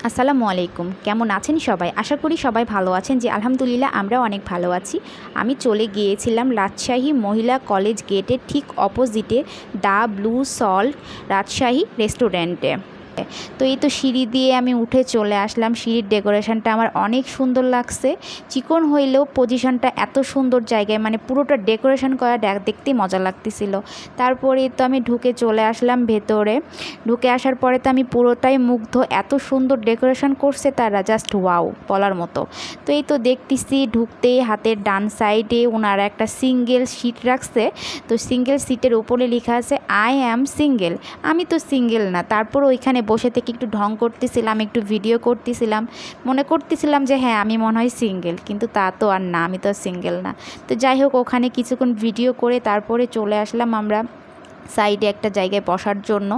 আসসালামু আলাইকুম। কেমন আছেন সবাই? আশা করি সবাই ভালো আছেন। জি আলহামদুলিল্লাহ আমরাও অনেক ভালো আছি। আমি চলে গিয়েছিলাম রাজশাহী মহিলা কলেজ গেটের ঠিক অপোজিটে দ্য ব্লু সল্ট রাজশাহী রেস্টুরেন্টে। তো এই তো সিঁড়ি দিয়ে আমি উঠে চলে আসলাম। সিঁড়ির ডেকোরেশনটা আমার অনেক সুন্দর লাগছে। চিকন হইলেও পজিশনটা এত সুন্দর জায়গায়, মানে পুরোটা ডেকোরেশন করা দেখতেই মজা লাগতেছিল। তারপরে তো আমি ঢুকে চলে আসলাম ভেতরে। ঢুকে আসার পরে তো আমি পুরোটাই মুগ্ধ, এত সুন্দর ডেকোরেশন করছে তারা, জাস্ট ওয়াও বলার মতো। তো এই তো দেখতেছি ঢুকতেই হাতের ডান সাইডে ওনারা একটা সিঙ্গেল সিট রাখছে। তো সিঙ্গেল সিটের উপরে লেখা আছে আই অ্যাম সিঙ্গেল। আমি তো সিঙ্গেল না, তারপর ওইখানে বসে থেকে একটু ঢং করতেছিলাম, একটু ভিডিও করতেছিলাম, মনে করতেছিলাম যে হ্যাঁ আমি মনে হয় সিঙ্গেল, কিন্তু তা তো আর না, আমি তো সিঙ্গেল না। তো যাই হোক, ওখানে কিছুক্ষণ ভিডিও করে তারপরে চলে আসলাম আমরা সাইডে একটা জায়গায় বসার জন্য।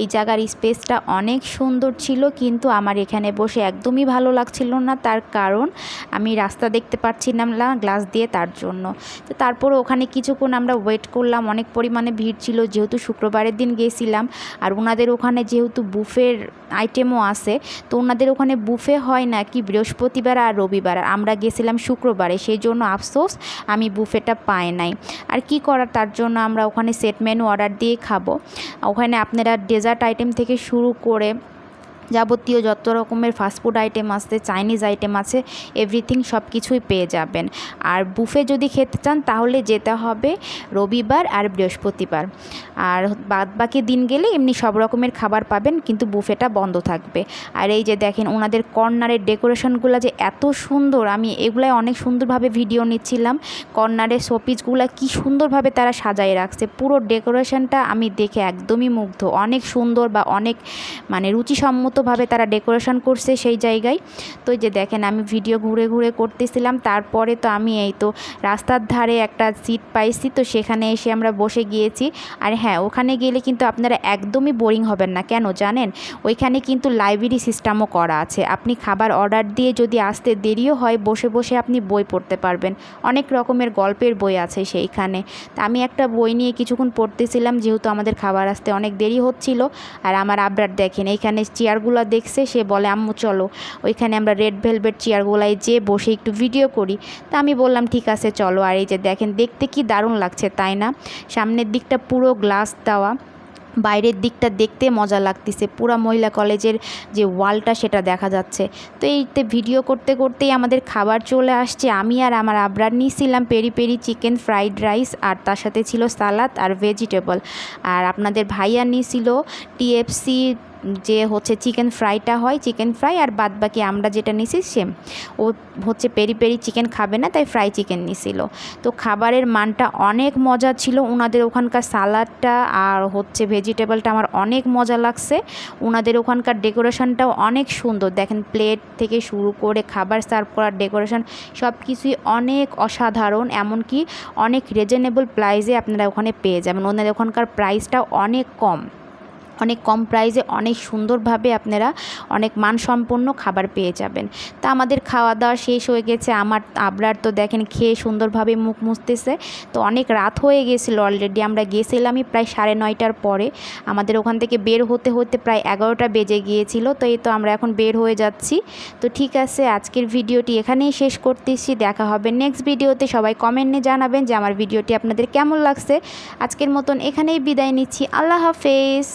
এই জায়গার স্পেসটা অনেক সুন্দর ছিল, কিন্তু আমার এখানে বসে একদমই ভালো লাগছিল না, তার কারণ আমি রাস্তা দেখতে পাচ্ছিলাম না গ্লাস দিয়ে, তার জন্য। তো তারপরে ওখানে কিছুক্ষণ আমরা ওয়েট করলাম, অনেক পরিমাণে ভিড় ছিল যেহেতু শুক্রবারের দিন গিয়েছিলাম। আর ওনাদের ওখানে যেহেতু বুফের আইটেমও আছে, তো ওনাদের ওখানে বুফে হয় না কি বৃহস্পতিবার আর রবিবার, আর আমরা গেছিলাম শুক্রবারে, সেই জন্য আফসোস আমি বুফেটা পাই নাই। আর কি করার, তার জন্য আমরা ওখানে সেট মেনু অর্ডার দিয়ে খাবো। ওখানে আপনারা ডেজার্ট আইটেম থেকে শুরু করে যাবতীয় যত রকমের ফাস্টফুড আইটেম আছে, চাইনিজ আইটেম আছে, এভরিথিং সব কিছুই পেয়ে যাবেন। আর বুফে যদি খেতে চান তাহলে যেতে হবে রবিবার আর বৃহস্পতিবার, আর বাকি দিন গেলে এমনি সব রকমের খাবার পাবেন, কিন্তু বুফেটা বন্ধ থাকবে। আর এই যে দেখেন ওনাদের কর্নারের ডেকোরেশনগুলো যে এত সুন্দর, আমি এগুলাই অনেক সুন্দরভাবে ভিডিও নিচ্ছিলাম। কর্নারের শোপিসগুলো কি সুন্দরভাবে তারা সাজায় রাখছে, পুরো ডেকোরেশনটা আমি দেখে একদমই মুগ্ধ। অনেক সুন্দর বা অনেক মানে রুচিসম্মতভাবে তারা ডেকোরেশন করছে সেই জায়গায়। তো যে দেখেন আমি ভিডিও ঘুরে ঘুরে করতেছিলাম। তারপরে তো আমি এই তো রাস্তার ধারে একটা সিট পাইছি, তো সেখানে এসে আমরা বসে গিয়েছি। আর হ্যাঁ, ওখানে গেলে কিন্তু আপনারা একদমই বোরিং হবেন না। কেন জানেন? ওইখানে কিন্তু লাইব্রেরি সিস্টেমও করা আছে। আপনি খাবার অর্ডার দিয়ে যদি আসতে দেরিও হয়, বসে বসে আপনি বই পড়তে পারবেন। অনেক রকমের গল্পের বই আছে সেইখানে। তা আমি একটা বই নিয়ে কিছুক্ষণ পড়তেছিলাম, যেহেতু আমাদের খাবার আসতে অনেক দেরি হচ্ছিল। আর আমার আবরার দেখেন এইখানে চেয়ারগুলো দেখছে, সে বলে আম্মু চলো ওইখানে আমরা রেড ভেলভেট চেয়ারগুলাই যে বসে একটু ভিডিও করি। তা আমি বললাম ঠিক আছে চলো। আর এই যে দেখেন দেখতে কি দারুণ লাগছে তাই না? সামনের দিকটা পুরো গ্লাস দেওয়া, বাইরের দিকটা দেখতে মজা লাগতেছে, পুরা মহিলা কলেজের যে ওয়ালটা সেটা দেখা যাচ্ছে। তো এইতে ভিডিও করতে করতেই আমাদের খাবার চলে আসছে। আমি আর আমার আবরার নিয়েছিলাম peri peri chicken fried rice, আর তার সাথে ছিল সালাদ আর ভেজিটেবল। আর আপনাদের ভাইয়া নিয়েছিল টিএফসি, যে হচ্ছে চিকেন ফ্রাইটা হয় চিকেন ফ্রাই, আর বাদ বাকি আমরা যেটা নিছি সেম। ও হচ্ছে পেরি পেরি চিকেন খাবে না, তাই ফ্রাই চিকেন নিছিল। তো খাবারের মানটা অনেক মজা ছিল। ওনাদের ওখানকার সালাডটা আর হচ্ছে ভেজিটেবলটা আমার অনেক মজা লাগছে। ওনাদের ওখানকার ডেকোরেশনটাও অনেক সুন্দর, দেখেন প্লেট থেকে শুরু করে খাবার সার্ভ করার ডেকোরেশন সব কিছুই অনেক অসাধারণ। এমনকি অনেক রিজনেবল প্রাইসে আপনারা ওখানে পেয়ে যাবেন। ওনাদের ওখানকার প্রাইসটাও অনেক কম, অনেক কম প্রাইসে অনেক সুন্দরভাবে আপনারা অনেক মানসম্পন্ন খাবার পেয়ে যাবেন। তা আমাদের খাওয়া দাওয়া শেষ হয়ে গেছে। আমার আবরার তো দেখেন খেয়ে সুন্দরভাবে মুখ মুছতেছে। তো অনেক রাত হয়ে গেছিলো অলরেডি, আমরা গেছিলামই প্রায় 9:30টার পরে। আমাদের ওখান থেকে বের হতে হতে প্রায় 11টা বেজে গিয়েছিল। তো এই তো আমরা এখন বের হয়ে যাচ্ছি। তো ঠিক আছে, আজকের ভিডিওটি এখানেই শেষ করতেছি। দেখা হবে নেক্সট ভিডিওতে। সবাই কমেন্টে জানাবেন যে আমার ভিডিওটি আপনাদের কেমন লাগছে। আজকের মতন এখানেই বিদায় নিচ্ছি। আল্লাহ হাফেজ।